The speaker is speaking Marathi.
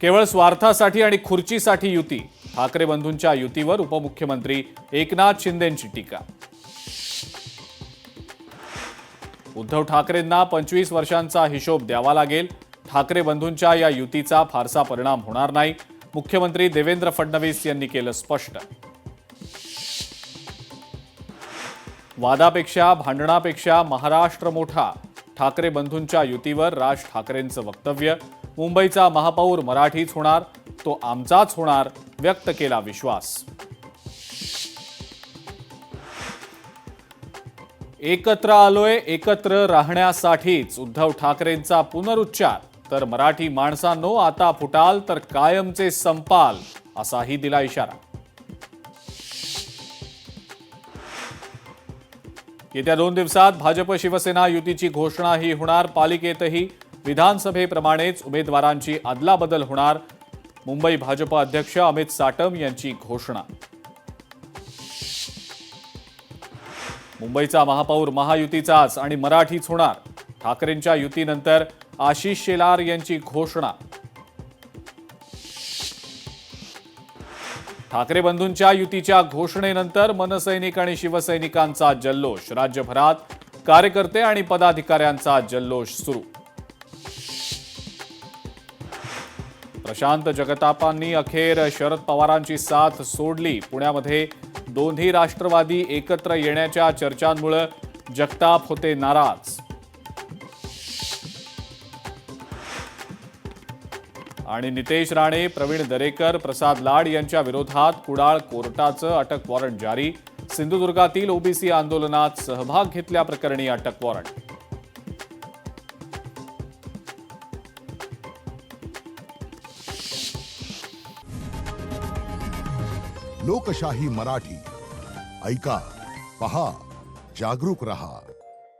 केवळ स्वार्थासाठी आणि खुर्चीसाठी युती, ठाकरे बंधूंच्या युतीवर उपमुख्यमंत्री एकनाथ शिंदेंची टीका। उद्धव ठाकरेंना 25 वर्षांचा हिशोब द्यावा लागेल, ठाकरे बंधूंच्या या युतीचा फारसा परिणाम होणार नाही, मुख्यमंत्री देवेंद्र फडणवीस यांनी केलं स्पष्ट। वादापेक्षा भांडणापेक्षा महाराष्ट्र मोठा, ठाकरे बंधूंच्या युतीवर राज ठाकरेंचं वक्तव्य। मुंबईचा महापौर मराठीच होणार, तो आमचाच होणार, व्यक्त केला विश्वास। एकत्र आलोय एकत्र राहण्यासाठीच, उद्धव ठाकरेंचा पुनरुच्चार। तर मराठी माणसांनो, आता फुटाल तर कायमचे संपाल, असाही दिला इशारा। येत्या 2 दिवसात भाजप शिवसेना युतीची घोषणाही होणार। पालिकेतही विधानसभेप्रमाणेच उमेदवारांची अदलाबदल होणार। मुंबई भाजप अध्यक्ष अमित साटम यांची घोषणा। मुंबईचा महापौर महायुतीचाच आणि मराठीच होणार, ठाकरेंच्या युतीनंतर आशिष शेलार यांची घोषणा। ठाकरे बंधूंच्या युतीच्या घोषणेनंतर मनसैनिक आणि शिवसैनिकांचा जल्लोष, राज्यभरात कार्यकर्ते आणि पदाधिकाऱ्यांचा जल्लोष सुरू। प्रशांत जगतापांनी अखेर शरद पवारांची साथ सोडली। पुण्यामध्ये दोन्ही राष्ट्रवादी एकत्र येण्याच्या चर्चांमुळे जगताप होते नाराज। आणि नितेश राणे, प्रवीण दरेकर, प्रसाद लाड यांच्या विरोधात कुडाळ कोर्टाचं अटक वॉरंट जारी। सिंधुदुर्गातील ओबीसी आंदोलनात सहभाग घेतल्याप्रकरणी अटक वॉरंट। लोकशाही मराठी, ऐका, पहा, जागरूक रहा।